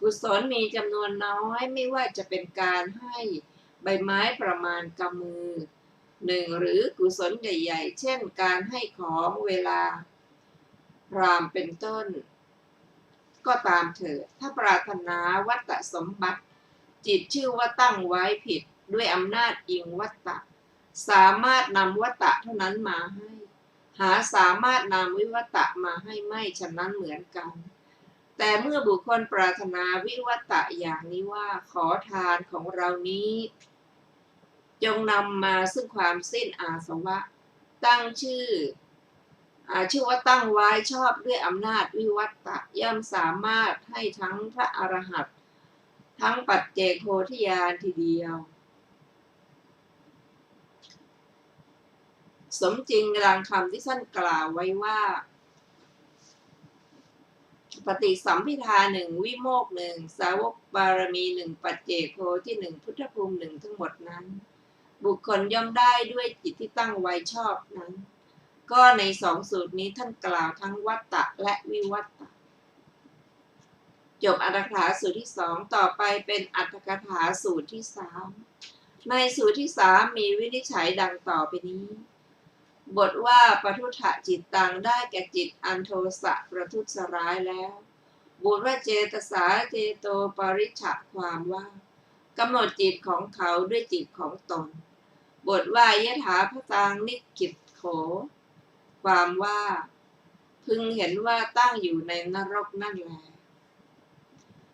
กุศลมีจำนวนน้อยไม่ว่าจะเป็นการให้ใบไม้ประมาณกำมือหนึ่งหรือกุศลใหญ่ๆเช่นการให้ของเวลารามเป็นต้นก็ตามเถิดถ้าปรารถนาวัตสมบัติจิตชื่อว่าตั้งไว้ผิดด้วยอำนาจอิงวัตตะสามารถนำวัตตะเท่านั้นมาให้หาสามารถนำวิวัตตะมาให้ไม่ฉะนั้นเหมือนกันแต่เมื่อบุคคลปรารถนาวิวัตตะอย่างนี้ว่าขอทานของเรานี้จงนำมาซึ่งความสิ้นอาสวะตั้งชื่อว่าตั้งไว้ชอบด้วยอำนาจวิวัตตะย่อมสามารถให้ทั้งพระอรหันต์ทั้งปัจเจกโพธิญาณทีเดียวสมจริงดังคำที่ท่านกล่าวไว้ว่าปฏิสัมภิทาหนึ่งวิโมกข์หนึ่งสาวกบารมีหนึ่งปัจเจกโพที่หนึ่งพุทธภูมิหนึ่งทั้งหมดนั้นบุคคลย่อมได้ด้วยจิตที่ตั้งไว้ชอบนั้นก็ในสองสูตรนี้ท่านกล่าวทั้งวัตตะและวิวัตตะจบอรรถกถาสูตรที่สองต่อไปเป็นอรรถกถาสูตรที่สามในสูตรที่สามมีวินิจฉัยดังต่อไปนี้บทว่าปทุถะจิตตังได้แก่จิตอันโทสะประทุษร้ายแล้วบทว่าเจตสาเจโตปริฉะความว่ากำหนดจิตของเขาด้วยจิตของตนบทว่ายถาพตังนิกิตโขความว่าพึงเห็นว่าตั้งอยู่ในนรกนั่นแล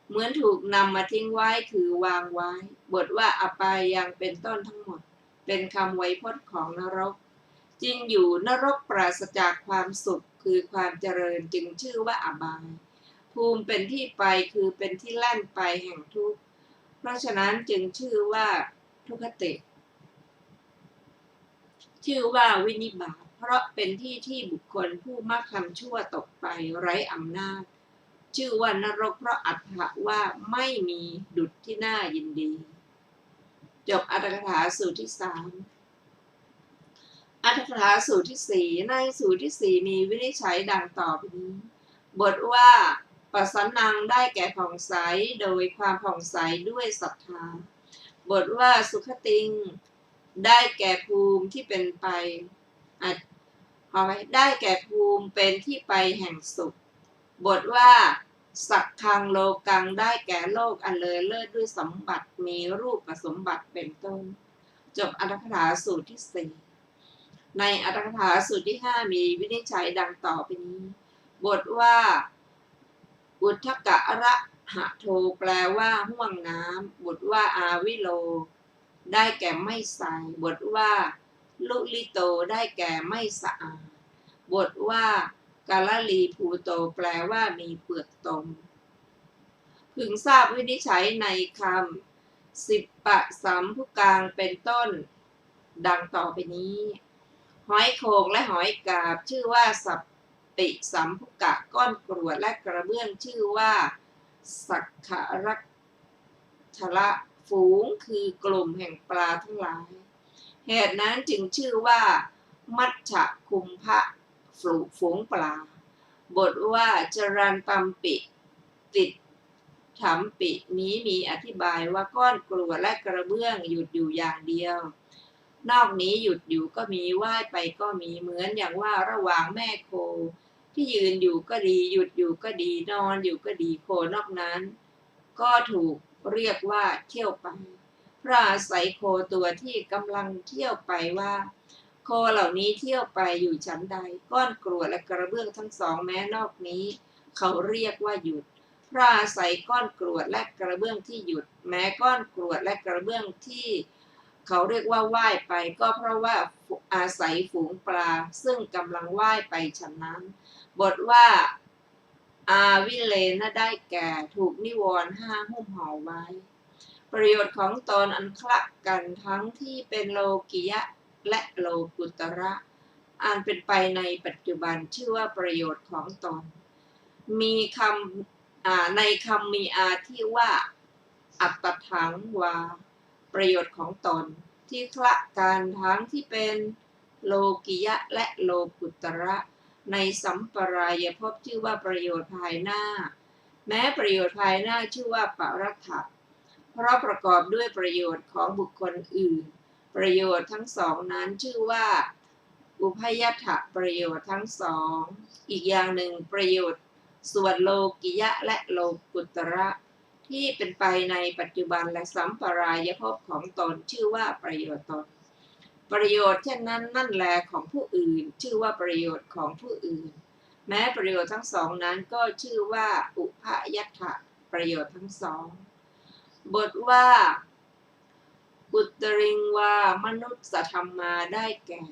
เหมือนถูกนำมาทิ้งไว้คือวางไว้บทว่าอปายังเป็นต้นทั้งหมดเป็นคำไวยพจน์ของนรกจริงอยู่นรกปราศจากความสุขคือความเจริญจึงชื่อว่าอบายภูมิเป็นที่ไปคือเป็นที่แล่นไปแห่งทุกข์เพราะฉะนั้นจึงชื่อว่าทุกขติชื่อว่าวินิบาตเพราะเป็นที่ที่บุคคลผู้มักทำชั่วตกไปไร้อำนาจชื่อว่านรกเพราะอัตถะว่าไม่มีดุจที่น่ายินดีจบอรรถกถาสูตรที่สามอรรถกถาสูตรที่สี่ในสูตรที่สี่มีวินิจฉัยดังต่อไปนี้บทว่าปัสสนังได้แก่ผ่องใสโดยความผ่องใสด้วยศรัทธาบทว่าสุขติงได้แก่ภูมิที่เป็นไปได้แก่ภูมิเป็นที่ไปแห่งสุขบทว่าสักคังโลกังได้แก่โลกอันเลอเลิศด้วยสมบัติมีรูปสมบัติเป็นต้นจบอรรถกถาสูตรที่สี่ในอรรถกถาสูตรที่ห้ามีวินิจฉัยดังต่อไปนี้บทว่าอุทธกะระหะโทแปลว่าห่วงน้ำบทว่าอาวิโลได้แก่ไม่ใสบทว่าลุลิโตได้แก่ไม่สะอาดบทว่ากาลลีภูโตแปลว่ามีเปลือกตมพึงทราบวินิจฉัยในค สิบปะสัมพุกางเป็นต้นดังต่อไปนี้ หอยโขงและหอยกาบชื่อว่าสัปปิสัมพุกะก้อนกรวดและกระเบื้องชื่อว่าสักขรักชละฝูงคือกลุ่มแห่งปลาทั้งหลายเหตุนั้นจึงชื่อว่ามัชฌคุมพะฝูงปลาบทว่าจรันตัมปิติดถัมปินี้มีอธิบายว่าก้อนกรวดและกระเบื้องหยุดอยู่อย่างเดียวนอกนี้หยุดอยู่ก็มีว่ายไปก็มีเหมือนอย่างว่าระหว่างแม่โคที่ยืนอยู่ก็ดีหยุดอยู่ก็ดีนอนอยู่ก็ดีโคนอกนั้นก็ถูกเรียกว่าเที่ยวไปเพราะอาศัยโคตัวที่กำลังเที่ยวไปว่าโคเหล่านี้เที่ยวไปอยู่ชั้นใดก้อนกรวดและกระเบื้องทั้งสองแม้นอกนี้เขาเรียกว่าหยุดเพราะอาศัยก้อนกรวดและกระเบื้องที่หยุดแม้ก้อนกรวดและกระเบื้องที่เขาเรียกว่าว่ายไปก็เพราะว่าอาศัยฝูงปลาซึ่งกำลังว่ายไปฉะนั้นบทว่าอาวิเลนะได้แก่ถูกนิวรณ์ห้าหุ้มห่อไว้ประโยชน์ของตนอันคละกันทั้งที่เป็นโลกิยะและโลกุตระอันเป็นไปในปัจจุบันชื่อว่าประโยชน์ของตนมีในคำมีอาที่ว่าอัตถังวาประโยชน์ของตนที่คละกันทั้งที่เป็นโลกิยะและโลกุตระในสัมปรายภพชื่อว่าประโยชน์ภายหน้าแม้ประโยชน์ภายหน้าชื่อว่าปรัตถะเพราะประกอบด้วยประโยชน์ของบุคคลอื่นประโยชน์ทั้งสองนั้นชื่อว่าอุพยัตถะประโยชน์ทั้งสองอีกอย่างหนึ่งประโยชน์ส่วนโลกิยะและโลกุตระที่เป็นไปในปัจจุบันและสัมปรายภพของตนชื่อว่าประโยชน์ตนประโยชน์เช่นนั้นนั่นแลของผู้อื่นชื่อว่าประโยชน์ของผู้อื่นแม้ประโยชน์ทั้งสองนั้นก็ชื่อว่าอุพยัตถะประโยชน์ทั้งสองบทว่ากุตริงวามนุษยธรรมมาได้แก่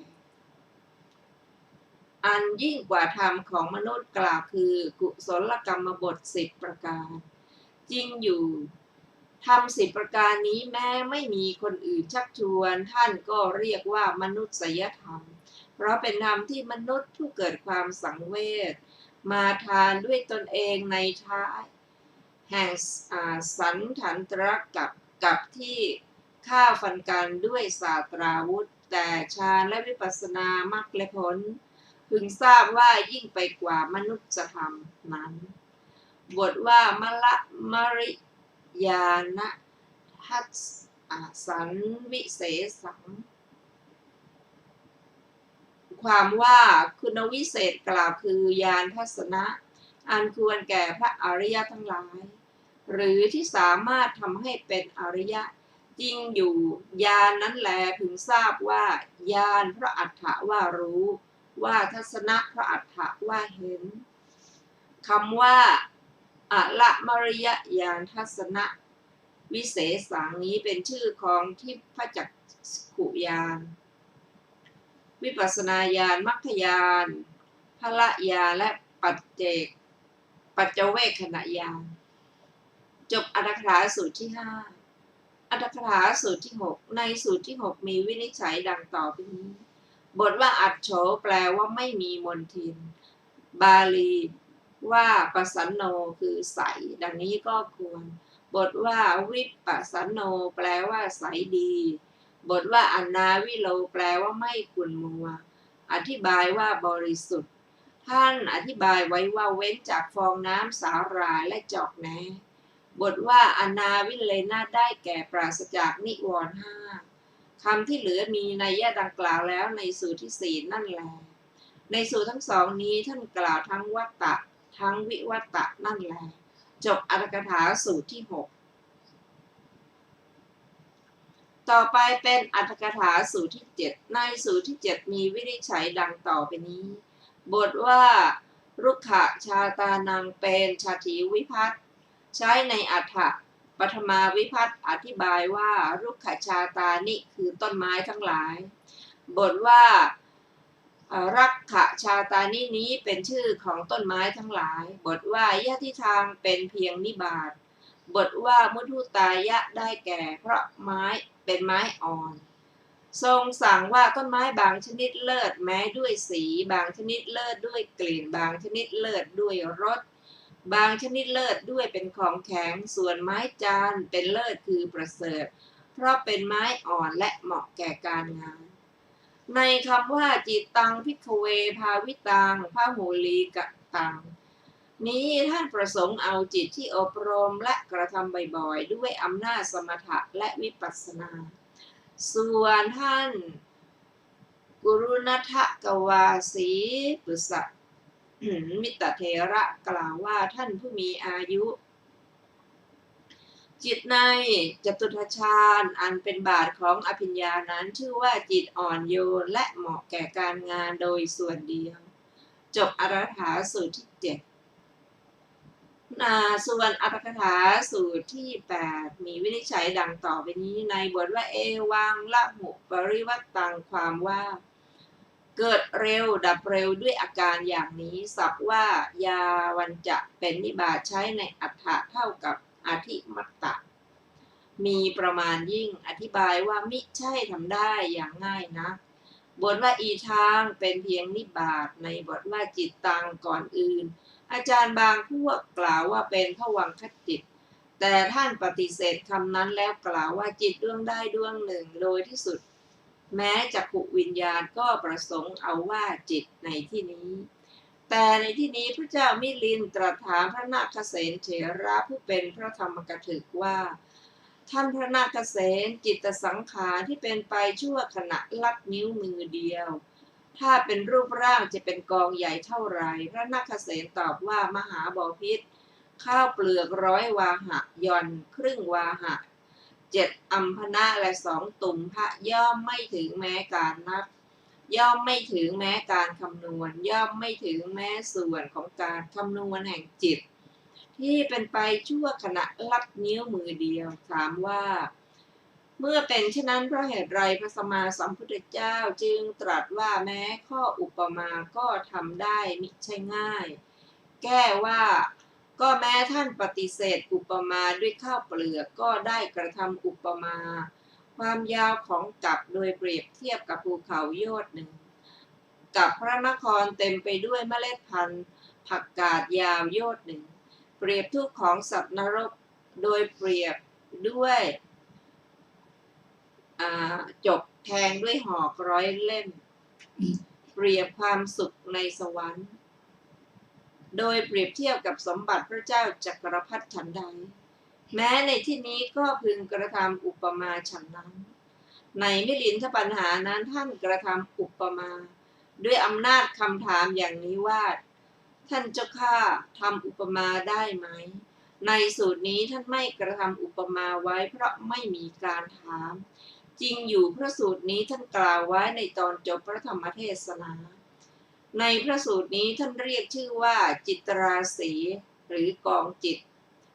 อันยิ่งกว่าธรรมของมนุษย์กล่าวคือกุศลกรรมบท10ประการจริงอยู่ธรรม10ประการนี้แม้ไม่มีคนอื่นชักชวนท่านก็เรียกว่ามนุษยธรรมเพราะเป็นธรรมที่มนุษย์ผู้เกิดความสังเวชมาทานด้วยตนเองในท้ายแห่งสันถันตรกับที่ฆ่าฟันกันด้วยศาสตราวุธแต่ฌานและวิปัสสนามรรคและผลพึงทราบว่ายิ่งไปกว่ามนุษยธรรมนั้นบทว่ามละมริยานะทัสสันวิเศสังความว่าคุณวิเศษกล่าวคือญาณทัศนะอันควรแก่พระอริยะทั้งหลายหรือที่สามารถทำให้เป็นอริยะจริงอยู่ญาณนั้นแลพึงทราบว่าญาณพระอัฏฐว่ารู้ว่าทัศนะพระอัฏฐว่าเห็นคำว่าอะละมริยญาณทัศนะวิเศษสังนี้เป็นชื่อของทิพจักขุญาณวิปัสสนาญาณมรรคญาณพละญาณและปัจเจเวคขณญาณจบอัตถกถาสูตรที่5อัตถกถาสูตรที่6ในสูตรที่6มีวินิจฉัยดังต่อไปนี้บทว่าอัจโฉแปลว่าไม่มีมนทินบาลีว่าปัสสันโนคือใสดังนี้ก็ควรบทว่าวิปัสสันโนแปลว่าใสดีบทว่าอนาวิโลแปลว่าไม่ขุ่นมัวอธิบายว่าบริสุทธิ์ท่านอธิบายไว้ว่าเว้นจากฟองน้ำสาหร่ายและจอกแหนบทว่าอนาวิเลนะได้แก่ปราศจากนิวรณ์5คำที่เหลือมีนัยยะดังกล่าวแล้วในสูตรที่4นั่นแลในสูตรทั้งสองนี้ท่านกล่าวทั้งวัตตะทั้งวิวัตตะนั่นแลจบอัตถกถาสูตรที่6ต่อไปเป็นอัตถกถาสูตรที่7ในสูตรที่7มีวินิจฉัยดังต่อไปนี้บทว่ารุกขชาตานังเป็นชาติวิภัตใช้ในอัฏฐปฐมาวิภัตอธิบายว่ารุกขชาตานิคือต้นไม้ทั้งหลายบทว่ารักขชาตานินี้เป็นชื่อของต้นไม้ทั้งหลายบทว่ายะทิทางเป็นเพียงนิบาต บทว่ามุทุตายะได้แก่เพราะไม้เป็นไม้อ่อนทรงสั่งว่าต้นไม้บางชนิดเลิศแม้ด้วยสีบางชนิดเลิศด้วยกลิ่นบางชนิดเลิศด้วยรสบางชนิดเลิศด้วยเป็นของแข็งส่วนไม้จานเป็นเลิศคือประเสริฐเพราะเป็นไม้อ่อนและเหมาะแก่การงานในคำว่าจิตตังภิกขเวภาวิตังพหูลีกะตังนี้ท่านประสงค์เอาจิตที่อบรมและกระทำบ่อยๆด้วยอำนาจสมถะและวิปัสสนาส่วนท่านกุรุณทกวาสีปุสะมิตรเถระกล่าวว่าท่านผู้มีอายุจิตในจตุทัชฌานอันเป็นบาทของอภิญญานั้นชื่อว่าจิตอ่อนโยนและเหมาะแก่การงานโดยส่วนเดียวจบอรถาสูตรที่7ส่วนอรถถาสูตรที่8มีวินิจฉัยดังต่อไปนี้ในบทว่าเอวังละหุปริวัตตังความว่าเกิดเร็วดับเร็วด้วยอาการอย่างนี้ศัพท์ว่ายาวันจะเป็นนิบาตใช้ในอัฏฐะเท่ากับอธิมัตตะมีประมาณยิ่งอธิบายว่ามิใช่ทำได้อย่างง่ายนะบทว่าอีทางเป็นเพียงนิบาตในบทว่าจิตตังก่อนอื่นอาจารย์บางพวกกล่าวว่าเป็นภวังคจิตแต่ท่านปฏิเสธคำนั้นแล้วกล่าวว่าจิตดวงใดดวงหนึ่งโดยที่สุดแม้จักขุวิญญาณก็ประสงค์เอาว่าจิตในที่นี้แต่ในที่นี้พระเจ้ามิลินตรัสถามพระนาคเษนเถระผู้เป็นพระธรรมกถึกว่าท่านพระนาคเษนจิตสังขารที่เป็นไปชั่วขณะลัดนิ้วมือเดียวถ้าเป็นรูปร่างจะเป็นกองใหญ่เท่าไรพระนาคเษนตอบว่ามหาบพิตรข้าวเปลือก100 วาหะย่อนครึ่งวาหะ7 อัมพนะและ2 ตุ่มพระย่อมไม่ถึงแม้การนับย่อมไม่ถึงแม้การคำนวณย่อมไม่ถึงแม้ส่วนของการคำนวณแห่งจิตที่เป็นไปชั่วขณะลัดนิ้วมือเดียวถามว่าเมื่อเป็นเช่นนั้นเพราะเหตุไรพระสัมมาสัมพุทธเจ้าจึงตรัสว่าแม้ข้ออุปมาก็ทำได้มิใช่ง่ายแก้ว่าก็แม้ท่านปฏิเสธอุปมาด้วยข้าวเปลือกก็ได้กระทำอุปมาความยาวของกัปโดยเปรียบเทียบกับภูเขาโยชน์หนึ่งกับพระนครเต็มไปด้วยเมล็ดพันธุ์ผักกาดยาวโยชน์หนึ่งเปรียบทุกข์ของสัตว์นรกโดยเปรียบด้วยจบแทงด้วยหอก100 เล่มเปรียบความสุขในสวรรค์โดยเปรียบเทียบกับสมบัติพระเจ้าจักรพรรดิฉันใดแม้ในที่นี้ก็พึงกระทำอุปมาฉันนั้นในมิลินทปัญหานั้นท่านกระทำอุปมาด้วยอำนาจคำถามอย่างนี้ว่าท่านเจ้าข้าทำอุปมาได้ไหมในสูตรนี้ท่านไม่กระทำอุปมาไว้เพราะไม่มีการถามจริงอยู่พระสูตรนี้ท่านกล่าวไว้ในตอนจบพระธรรมเทศนาในพระสูตรนี้ท่านเรียกชื่อว่าจิตราสีหรือกองจิต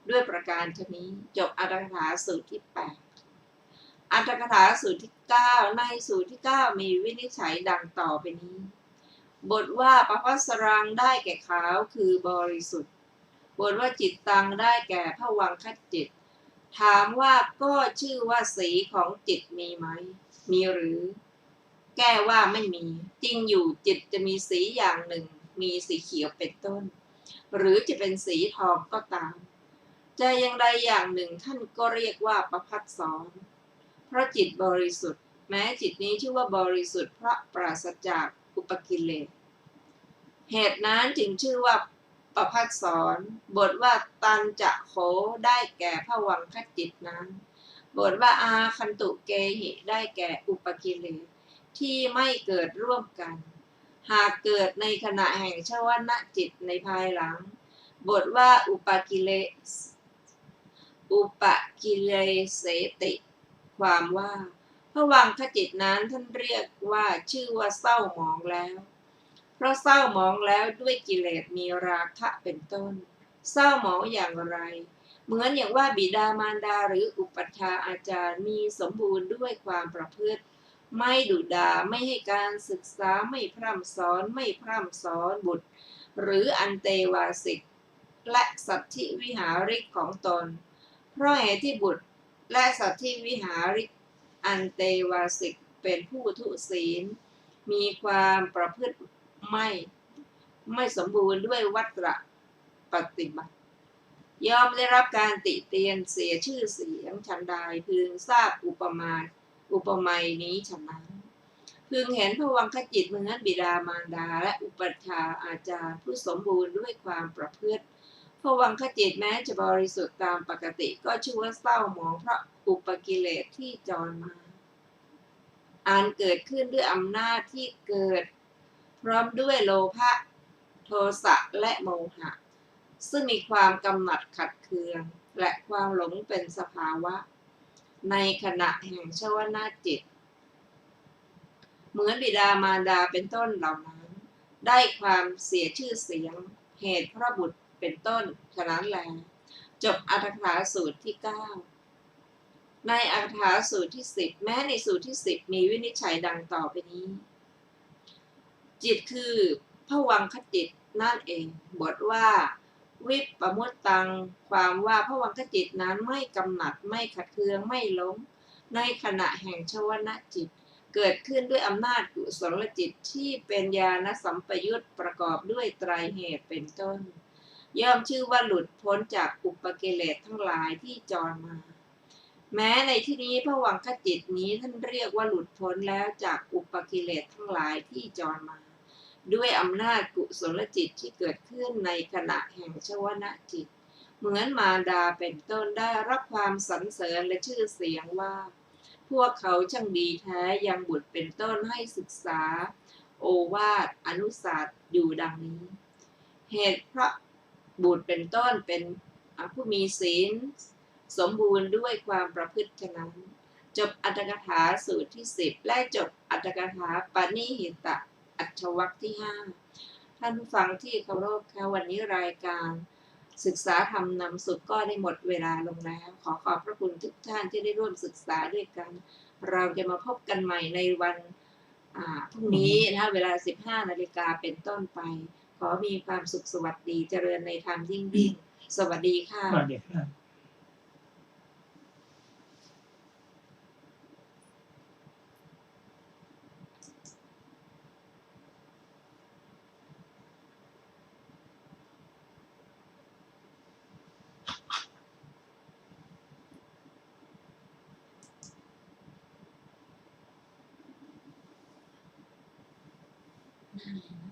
ด้วยประการชนี้จบอรรถกถาสูตรที่8อรรถกถาสูตรที่9ในสูตรที่9มีวินิจฉัยดังต่อไปนี้บทว่าปภัสสรังได้แก่ขาวคือบริสุทธิ์บทว่าจิตตังได้แก่ภวังคจิตถามว่าก็ชื่อว่าสีของจิตมีไหมมีหรือแก้ว่าไม่มีจริงอยู่จิตจะมีสีอย่างหนึ่งมีสีเขียวเป็นต้นหรือจะเป็นสีทองก็ตามจะอย่างใดอย่างหนึ่งท่านก็เรียกว่าประภัสสรเพราะจิตบริสุทธิ์แม้จิตนี้ชื่อว่าบริสุทธิ์เพราะปราศจากอุปกิเลสเหตุนั้นจึงชื่อว่าประภัสสรบทว่าตันจะโขได้แก่ภวังคจิตนั้นบทว่าอาคันตุเกหิได้แก่อุปกิเลสที่ไม่เกิดร่วมกันหากเกิดในขณะแห่งชวนะจิตในภายหลังบทว่าอุปกิเลเสติความว่าภวังคจิตนั้นท่านเรียกว่าชื่อว่าเศร้าหมองแล้วเพราะเศร้าหมองแล้วด้วยกิเลสมีราคะเป็นต้นเศร้าหมองอย่างไรเหมือนอย่างว่าบิดามารดาหรืออุปัชฌาย์อาจารย์มีสมบูรณ์ด้วยความประพฤติไม่ดุด่าไม่ให้การศึกษาไม่พร่ำสอนบุตรหรืออันเตวาสิกและสัตถิวิหาริกของตน เพราะเหตุที่บุตรและสัตว์ที่วิหาริกอันเตวาสิกเป็นผู้ทุศีลมีความประพฤติไม่สมบูรณ์ด้วยวัตรปฏิบัติย่อมได้รับการติเตียนเสียชื่อเสียงฉันใดพึงทราบอุปไมยนี้ฉะนั้นพึงเห็นภวังคจิตเหมือนบิดามารดาและอุปัชฌาย์อาจารย์ผู้สมบูรณ์ด้วยความประพฤติภวังคจิตแม้จะบริสุทธิ์ตามปกติก็ชื่อว่าเศร้าหมองเพราะอุปกิเลสที่จรมาอันเกิดขึ้นด้วยอำนาจที่เกิดพร้อมด้วยโลภะโทสะและโมหะซึ่งมีความกำหนัดขัดเคืองและความหลงเป็นสภาวะในขณะแห่งชวนาจิตเหมือนบิดามารดาเป็นต้นเหล่านั้นได้ความเสียชื่อเสียงเหตุเพราะบุตรเป็นต้นฉะนั้นแลจบอรรถกถาสูตรที่ 9ในอรรถกถาสูตรที่ 10แม้ในสูตรที่ 10มีวินิจฉัยดังต่อไปนี้จิตคือภวังคจิตนั่นเองบทว่าวิปมุตตังความว่าภวังคจิตนั้นไม่กำหนัดไม่ขัดเคืองไม่หลงในขณะแห่งชวนะจิตเกิดขึ้นด้วยอำนาจกุศลจิตที่เป็นญาณสัมปยุตประกอบด้วยไตรเหตุเป็นต้นย่อมชื่อว่าหลุดพ้นจากอุปกิเลสทั้งหลายที่จรมาแม้ในที่นี้ภวังคจิตนี้ท่านเรียกว่าหลุดพ้นแล้วจากอุปกิเลสทั้งหลายที่จรมาด้วยอำนาจกุศลจิตที่เกิดขึ้นในขณะแห่งชวนะจิตเหมือนมารดาเป็นต้นได้รับความสรรเสริญและชื่อเสียงว่าพวกเขาช่างดีแท้ยังบุตรเป็นต้นให้ศึกษาโอวาทอนุสาสอยู่ดังนี้เหตุเพราะบุตรเป็นต้นเป็นผู้มีศีลสมบูรณ์ด้วยความประพฤติฉะนั้นจบอรรถกถาสูตรที่ 10และจบอรรถกถาปณิหิตะอัจฉวรรคที่ 5ท่านผู้ฟังที่เคารพค่ะวันนี้รายการศึกษาธรรมนำสุขก็ได้หมดเวลาลงแล้วขอบพระคุณทุกท่านที่ได้ร่วมศึกษาด้วยกันเราจะมาพบกันใหม่ในวันพรุ่งนี้นะคะเวลา 15 นาฬิกาเป็นต้นไปขอมีความสุขสวัสดีเจริญในธรรมยิ่งสวัสดีค่ะ สวัสดีครับนั่นแหละ